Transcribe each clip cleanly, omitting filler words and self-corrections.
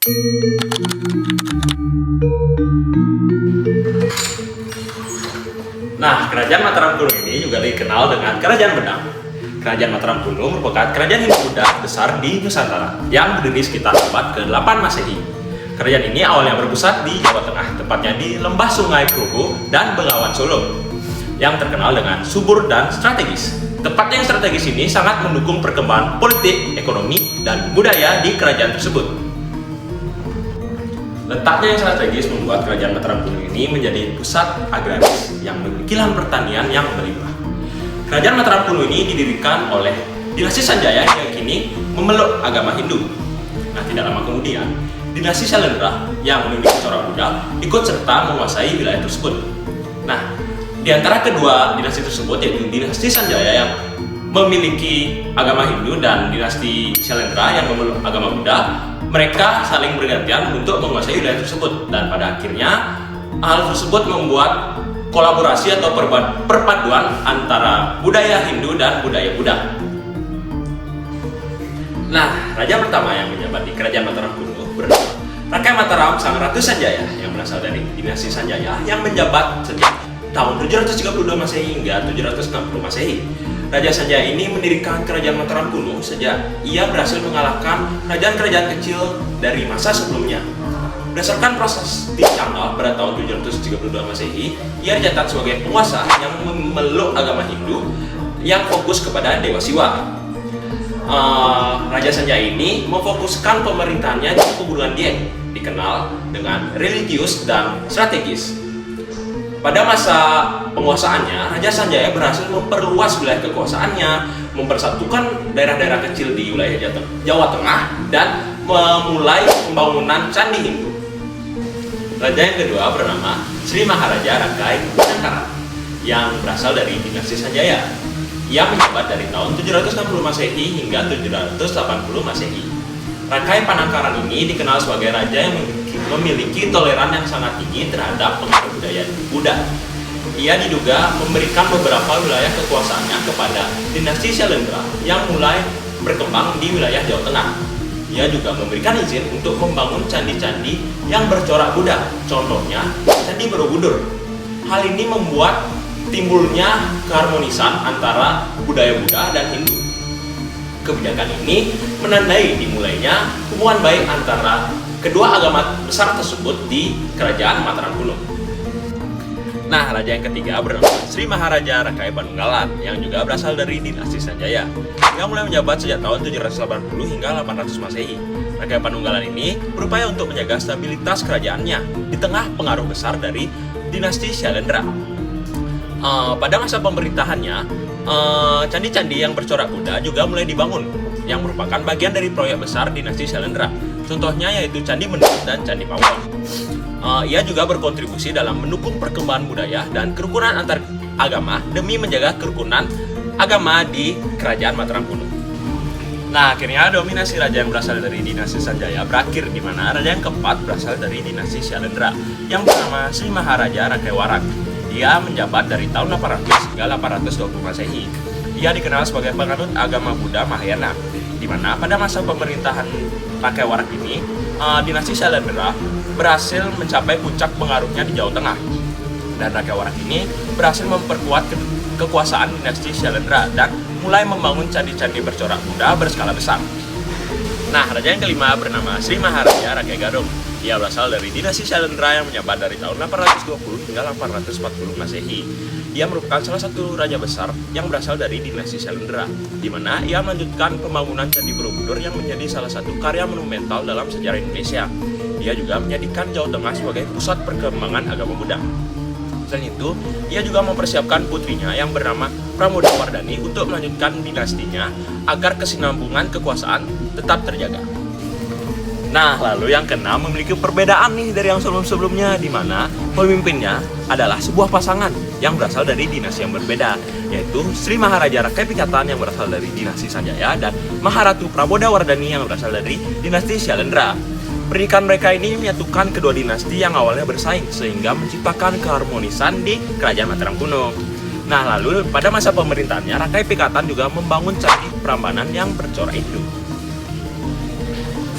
Nah, Kerajaan Mataram Kuno ini juga dikenal dengan Kerajaan Benang. Kerajaan Mataram Kuno merupakan kerajaan Hindu Buddha besar di Nusantara yang berdiri sekitar abad ke-8 Masehi. Kerajaan ini awalnya berpusat di Jawa Tengah, tepatnya di Lembah Sungai Progo dan Bengawan Solo, yang terkenal dengan subur dan strategis. Tempat yang strategis ini sangat mendukung perkembangan politik, ekonomi, dan budaya di kerajaan tersebut. Letaknya yang strategis membuat Kerajaan Mataram Kuno ini menjadi pusat agraris yang memiliki lahan pertanian yang berlimpah. Kerajaan Mataram Kuno ini didirikan oleh dinasti Sanjaya yang kini memeluk agama Hindu. Nah, tidak lama kemudian, dinasti Syailendra yang memiliki corak Buddha ikut serta menguasai wilayah tersebut. Nah, di antara kedua dinasti tersebut, yaitu dinasti Sanjaya yang memiliki agama Hindu dan dinasti Syailendra yang memeluk agama Buddha, mereka saling bergantian untuk menguasai wilayah tersebut, dan pada akhirnya hal tersebut membuat kolaborasi atau perpaduan antara budaya Hindu dan budaya Buddha. Nah, raja pertama yang menjabat di Kerajaan Mataram Kuno bernama Rakai Mataram Sang Ratu Sanjaya yang berasal dari dinasti Sanjaya yang menjabat sejak tahun 732 Masehi hingga 760 Masehi. Raja Sanjaya ini mendirikan Kerajaan Mataram Kuno sejak ia berhasil mengalahkan kerajaan-kerajaan kecil dari masa sebelumnya. Berdasarkan proses Ticanggal pada tahun 732 Masehi, ia dicatat sebagai penguasa yang memeluk agama Hindu yang fokus kepada Dewa Siwa. Raja Sanjaya ini memfokuskan pemerintahannya di Pegunungan Dieng, dikenal dengan religius dan strategis. Pada masa penguasaannya, Raja Sanjaya berhasil memperluas wilayah kekuasaannya, mempersatukan daerah-daerah kecil di wilayah Jawa Tengah, dan memulai pembangunan Candi Hindu. Raja yang kedua bernama Sri Maharaja Rakai Panangkaran yang berasal dari dinasti Sanjaya. Ia menjabat dari tahun 760 Masehi hingga 780 Masehi. Rakai Panangkaran ini dikenal sebagai raja yang memiliki toleran yang sangat tinggi terhadap pengaruh budaya Buddha. Ia diduga memberikan beberapa wilayah kekuasaannya kepada dinasti Syailendra yang mulai berkembang di wilayah Jawa Tengah. Ia juga memberikan izin untuk membangun candi-candi yang bercorak Buddha, contohnya Candi Borobudur. Hal ini membuat timbulnya keharmonisan antara budaya Buddha dan Hindu. Kebijakan ini menandai dimulainya hubungan baik antara kedua agama besar tersebut di Kerajaan Mataram Kuno. Nah, raja yang ketiga bernama Sri Maharaja Rakai Panunggalan yang juga berasal dari dinasti Sanjaya yang mulai menjabat sejak tahun 780 hingga 800 Masehi. Rakai Panunggalan ini berupaya untuk menjaga stabilitas kerajaannya di tengah pengaruh besar dari dinasti Syailendra. Pada masa pemerintahannya, candi-candi yang bercorak Buddha juga mulai dibangun yang merupakan bagian dari proyek besar dinasti Syailendra. Contohnya yaitu Candi Mendut dan Candi Pawon. Ia juga berkontribusi dalam mendukung perkembangan budaya dan kerukunan antar agama demi menjaga kerukunan agama di Kerajaan Mataram Kuno. Nah, akhirnya dominasi raja yang berasal dari dinasti Sanjaya berakhir, di mana raja yang keempat berasal dari dinasti Syailendra yang bernama Sri Maharaja Rakai Warak. Ia menjabat dari tahun 800 hingga 820 Masehi. Ia dikenal sebagai penganut agama Buddha Mahayana, di mana pada masa pemerintahan Rakai Warak ini, dinasti Syailendra berhasil mencapai puncak pengaruhnya di Jawa Tengah. Dan Rakai Warak ini berhasil memperkuat kekuasaan dinasti Syailendra dan mulai membangun candi-candi bercorak Buddha berskala besar. Nah, raja yang kelima bernama Sri Maharaja Rakai Gadong. Ia berasal dari dinasti Syailendra yang menjabat dari tahun 820 hingga 840 Masehi. Ia merupakan salah satu raja besar yang berasal dari dinasti Syailendra, di mana ia melanjutkan pembangunan Candi Borobudur yang menjadi salah satu karya monumental dalam sejarah Indonesia. Ia juga menjadikan Jawa Tengah sebagai pusat perkembangan agama Buddha. Selain itu, ia juga mempersiapkan putrinya yang bernama Pramodawardhani untuk melanjutkan dinastinya agar kesinambungan kekuasaan tetap terjaga. Nah, lalu yang keenam memiliki perbedaan nih dari yang sebelum-sebelumnya, di mana pemimpinnya adalah sebuah pasangan yang berasal dari dinasti yang berbeda, yaitu Sri Maharaja Rakai Pikatan yang berasal dari dinasti Sanjaya dan Maharatu Pramodawardhani yang berasal dari dinasti Syailendra. Pernikahan mereka ini menyatukan kedua dinasti yang awalnya bersaing sehingga menciptakan keharmonisan di Kerajaan Mataram Kuno. Nah, lalu pada masa pemerintahannya Rakai Pikatan juga membangun candi Prambanan yang bercorak Hindu.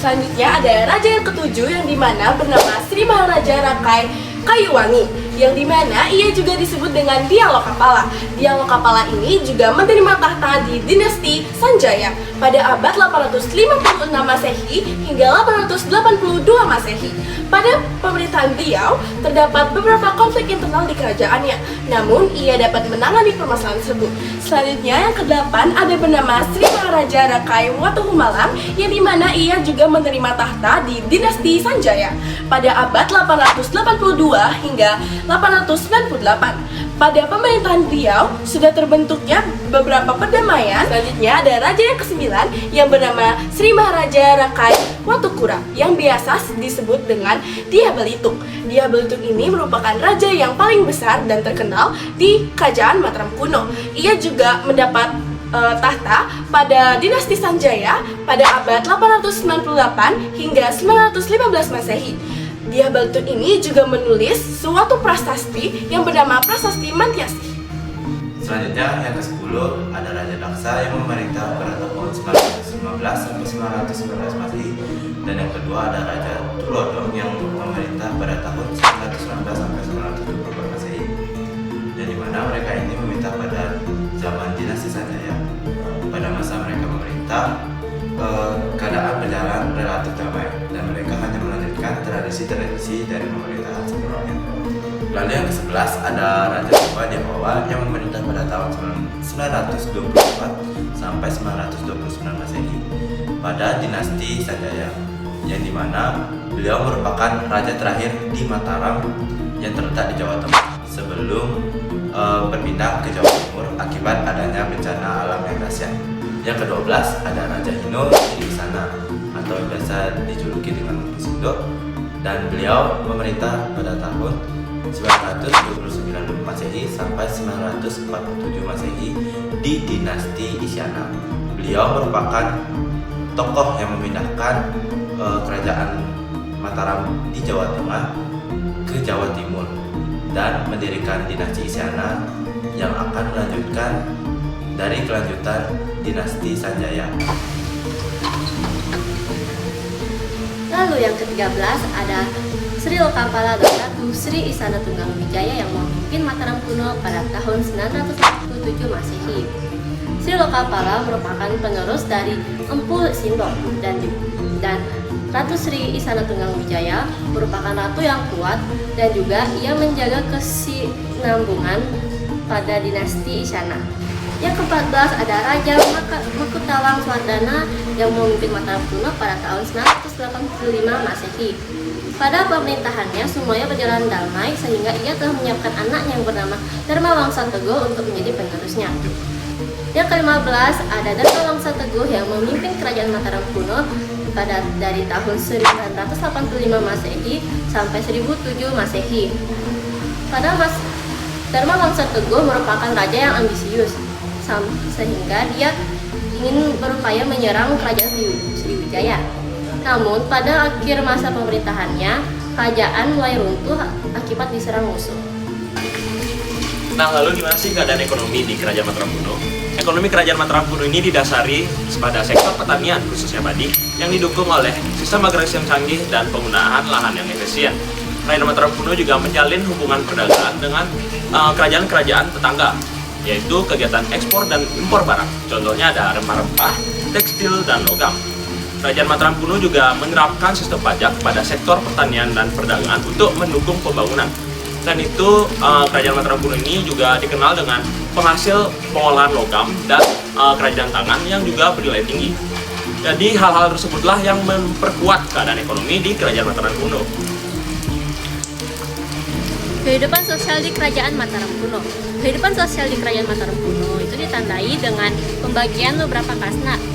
Selanjutnya ada raja yang ketujuh yang dimana bernama Sri Maharaja Rakai Kayuwangi, yang dimana ia juga disebut dengan Dia Lokapala. Dia Lokapala ini juga menerima tahta di dinasti Sanjaya pada abad 856 Masehi hingga 882 Masehi. Pada pemerintahan beliau, terdapat beberapa konflik internal di kerajaannya, namun ia dapat menangani permasalahan tersebut. Selanjutnya yang ke-8 ada bernama Sri Maharaja Rakai Watuhumalang, yang dimana ia juga menerima tahta di dinasti Sanjaya pada abad 882 hingga 898. Pada pemerintahan beliau sudah terbentuknya beberapa perdamaian. Selanjutnya ada raja yang ke-9 yang bernama Sri Maharaja Rakai Watukura, yang biasa disebut dengan Dia Belitung. Dia Belitung ini merupakan raja yang paling besar dan terkenal di kerajaan Mataram kuno. Ia juga mendapat tahta pada dinasti Sanjaya pada abad 898 hingga 915 Masehi. Dia Belitung ini juga menulis suatu prasasti yang bernama Prasasti Mantyasih. Selanjutnya yang ke-10 ada Raja Daksa yang memerintah pada tahun 915 sampai 919 Masehi, dan yang kedua ada Raja Tulodong yang memerintah pada tahun 919 sampai 920 Masehi, dan di mana mereka ini memerintah pada zaman dinasti Sanjaya. Pada masa mereka memerintah, keadaan berjalan relatif damai dan mereka hanya melanjutkan tradisi-tradisi dari pemerintahan sebelumnya. Lalu yang ke-11 ada Raja Jawa yang memerintah pada tahun 924 sampai 929 Masehi pada dinasti Sanjaya, yang dimana beliau merupakan raja terakhir di Mataram yang terletak di Jawa Tengah sebelum berpindah ke Jawa Timur akibat adanya bencana alam yang dahsyat. Yang ke-12 ada Raja Hino di sana atau biasa dijuluki dengan Sindo, dan beliau memerintah pada tahun 929 Masehi sampai 947 Masehi di dinasti Isyana. Beliau merupakan tokoh yang memindahkan kerajaan Mataram di Jawa Tengah ke Jawa Timur dan mendirikan dinasti Isyana yang akan melanjutkan dari kelanjutan dinasti Sanjaya. Lalu yang ke-13 ada Sri Lokapala dan Sri Isana Tunggawijaya yang memimpin Mataram kuno pada tahun 947 Masehi. Sri Lokapala merupakan penerus dari Empu Sindo dan Ratu Sri Isana Tunggawijaya merupakan ratu yang kuat dan juga ia menjaga kesinambungan pada dinasti Isyana. Yang ke-14 ada Raja Makutawang Swardana yang memimpin Mataram kuno pada tahun 985 Masehi. Pada pemerintahannya semuanya berjalan damai sehingga ia telah menyiapkan anak yang bernama Dharma Wangsa Teguh untuk menjadi penerusnya. Yang ke-15 ada Dharma Wangsa Teguh yang memimpin kerajaan Mataram kuno dari tahun 985 Masehi sampai 1007 Masehi. Dharma Wangsa Teguh merupakan raja yang ambisius sehingga dia ingin berupaya menyerang kerajaan Sriwijaya. Namun pada akhir masa pemerintahannya, kerajaan mulai runtuh akibat diserang musuh. Nah, lalu gimana sih keadaan ekonomi di Kerajaan Mataram kuno? Ekonomi Kerajaan Mataram kuno ini didasari pada sektor pertanian, khususnya padi, yang didukung oleh sistem agraris yang canggih dan penggunaan lahan yang efisien. Kerajaan Mataram kuno juga menjalin hubungan perdagangan dengan kerajaan-kerajaan tetangga, yaitu kegiatan ekspor dan impor barang. Contohnya ada rempah-rempah, tekstil, dan logam. Kerajaan Mataram kuno juga menerapkan sistem pajak pada sektor pertanian dan perdagangan untuk mendukung pembangunan. Dan itu Kerajaan Mataram kuno ini juga dikenal dengan penghasil pengolahan logam dan kerajinan tangan yang juga bernilai tinggi. Jadi hal-hal tersebutlah yang memperkuat keadaan ekonomi di Kerajaan Mataram kuno. Kehidupan sosial di Kerajaan Mataram kuno. Kehidupan sosial di Kerajaan Mataram kuno itu ditandai dengan pembagian beberapa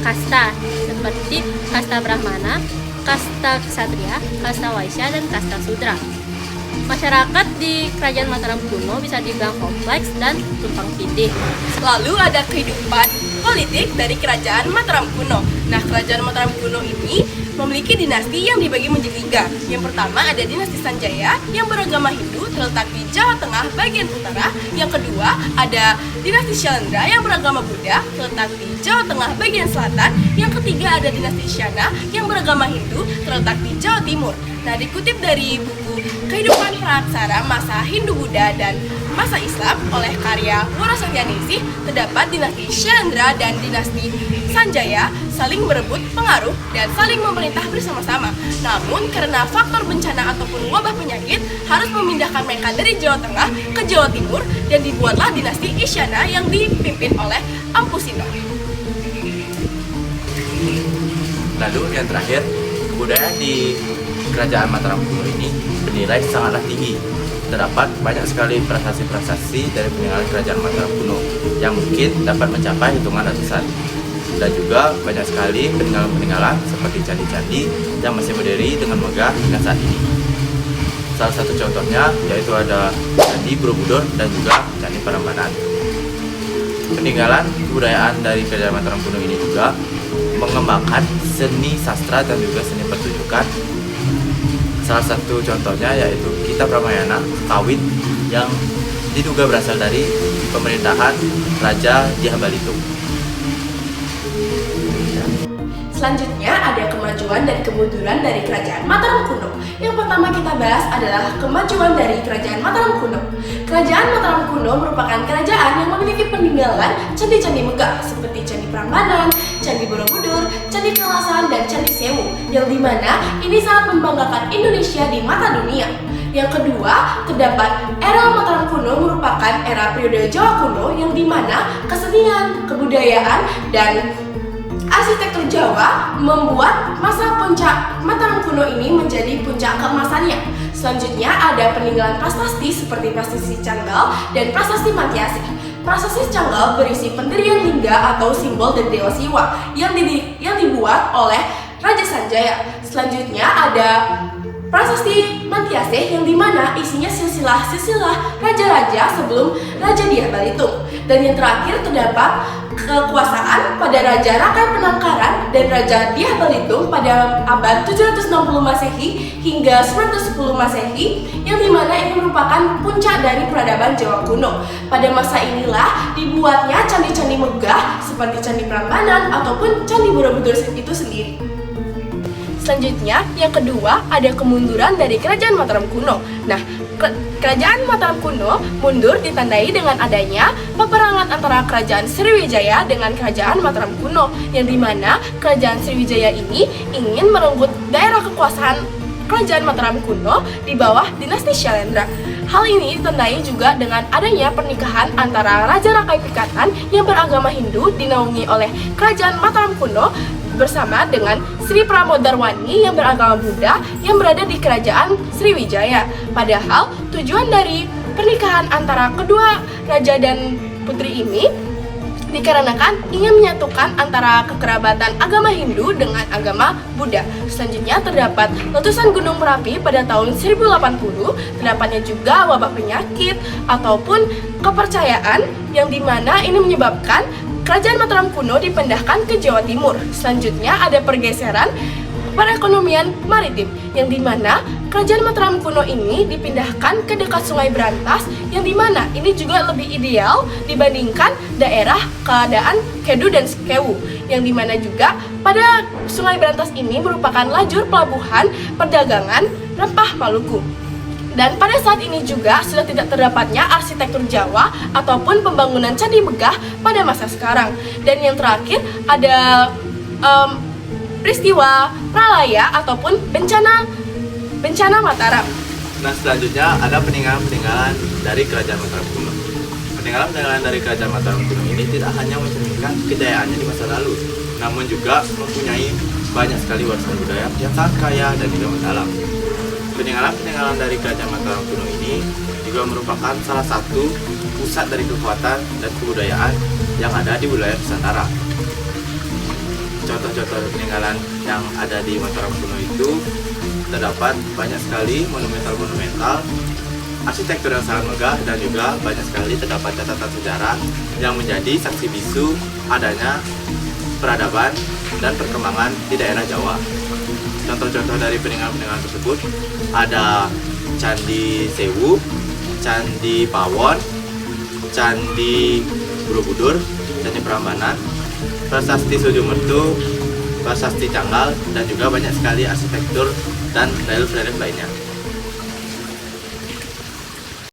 kasta seperti kasta Brahmana, kasta Ksatria, kasta Waisya, dan kasta Sudra. Masyarakat di Kerajaan Mataram kuno bisa dibilang kompleks dan tumpang tindih. Lalu ada kehidupan politik dari Kerajaan Mataram kuno. Nah, kerajaan Mataram kuno ini memiliki dinasti yang dibagi menjadi 3. Yang pertama ada dinasti Sanjaya yang beragama Hindu terletak di Jawa Tengah bagian utara. Yang kedua ada dinasti Syailendra yang beragama Buddha terletak di Jawa Tengah bagian selatan. Yang ketiga ada dinasti Shana yang beragama Hindu terletak di Jawa Timur. Nah, dikutip dari buku Kehidupan Praaksara Masa Hindu-Buddha dan Masa Islam oleh karya Woro Satyawati, terdapat dinasti Syailendra dan dinasti Sanjaya saling berebut pengaruh dan saling memerintah bersama-sama. Namun karena faktor bencana ataupun wabah penyakit harus memindahkan mereka dari Jawa Tengah ke Jawa Timur dan dibuatlah dinasti Isyana yang dipimpin oleh Empu Sindok. Lalu yang terakhir, kebudayaan di kerajaan Mataram kuno ini bernilai sangatlah tinggi. Terdapat banyak sekali prasasti-prasasti dari peninggalan kerajaan Mataram kuno yang mungkin dapat mencapai hitungan ratusan. Dan juga banyak sekali peninggalan-peninggalan seperti candi-candi yang masih berdiri dengan megah hingga saat ini. Salah satu contohnya yaitu ada Candi Borobudur dan juga Candi Prambanan. Peninggalan kebudayaan dari kerajaan Mataram kuno ini juga mengembangkan seni sastra dan juga seni pertunjukan. Salah satu contohnya yaitu Kitab Ramayana Kawin yang diduga berasal dari pemerintahan Raja Dyah Balitung. Selanjutnya ada kemajuan dan kemunduran dari kerajaan Mataram kuno. Yang pertama kita bahas adalah kemajuan dari kerajaan Mataram kuno. Kerajaan Mataram kuno merupakan kerajaan yang memiliki peninggalan candi-candi megah seperti Candi Prambanan, Candi Borobudur, Candi Kalasan, dan Candi Sewu, yang dimana ini sangat membanggakan Indonesia di mata dunia. Yang kedua, terdapat era Mataram kuno merupakan era periode Jawa kuno yang dimana kesenian, kebudayaan, dan arsitektur Jawa membuat masa puncak Mataram kuno ini menjadi puncak keemasannya. Selanjutnya ada peninggalan prasasti seperti prasasti Canggal dan prasasti Mantiasi. Prasasti Canggal berisi pendirian lingga atau simbol dari Dewa Siwa yang dibuat oleh Raja Sanjaya. Selanjutnya ada prasasti Mantiase yang dimana isinya silsilah raja-raja sebelum Raja Dyah Balitung. Dan yang terakhir terdapat kekuasaan pada Raja Rakai Penangkaran dan Raja Dyah Balitung pada abad 760 Masehi hingga 910 Masehi, yang dimana ini merupakan puncak dari peradaban Jawa kuno. Pada masa inilah dibuatnya candi-candi megah seperti Candi Prambanan ataupun Candi Borobudur itu sendiri. Selanjutnya, yang kedua ada kemunduran dari kerajaan Mataram kuno. Nah, kerajaan Mataram kuno mundur ditandai dengan adanya peperangan antara kerajaan Sriwijaya dengan kerajaan Mataram kuno, yang dimana kerajaan Sriwijaya ini ingin merenggut daerah kekuasaan kerajaan Mataram kuno di bawah dinasti Syailendra. Hal ini ditandai juga dengan adanya pernikahan antara Raja Rakai Pikatan yang beragama Hindu dinaungi oleh kerajaan Mataram kuno bersama dengan Sri Pramodarwani yang beragama Buddha yang berada di kerajaan Sriwijaya. Padahal tujuan dari pernikahan antara kedua raja dan putri ini dikarenakan ingin menyatukan antara kekerabatan agama Hindu dengan agama Buddha. Selanjutnya terdapat letusan Gunung Merapi pada tahun 1080, terdapatnya juga wabah penyakit ataupun kepercayaan yang dimana ini menyebabkan kerajaan Mataram kuno dipindahkan ke Jawa Timur. Selanjutnya ada pergeseran perekonomian maritim yang dimana kerajaan Mataram kuno ini dipindahkan ke dekat Sungai Brantas, yang dimana ini juga lebih ideal dibandingkan daerah keadaan Kedu dan Skewu, yang dimana juga pada Sungai Brantas ini merupakan lajur pelabuhan perdagangan rempah Maluku. Dan pada saat ini juga sudah tidak terdapatnya arsitektur Jawa ataupun pembangunan candi megah pada masa sekarang. Dan yang terakhir ada peristiwa pralaya ataupun bencana Mataram. Nah, selanjutnya ada peninggalan-peninggalan dari kerajaan Mataram kuno. Peninggalan-peninggalan dari kerajaan Mataram kuno ini tidak hanya mencerminkan kejayaannya di masa lalu, namun juga mempunyai banyak sekali warisan budaya yang sangat kaya dan juga mendalam. Peninggalan-peninggalan dari kerajaan Mataram kuno ini juga merupakan salah satu pusat dari kekuatan dan kebudayaan yang ada di wilayah Nusantara. Contoh-contoh peninggalan yang ada di Mataram kuno itu terdapat banyak sekali monumental-monumental, arsitektur yang sangat megah, dan juga banyak sekali terdapat catatan sejarah yang menjadi saksi bisu adanya peradaban dan perkembangan di daerah Jawa. Contoh-contoh dari peninggalan-peninggalan tersebut ada Candi Sewu, Candi Pawon, Candi Borobudur, Candi Prambanan, Prasasti Sujomertu, Prasasti Canggal, dan juga banyak sekali arsitektur dan relief-relief lainnya.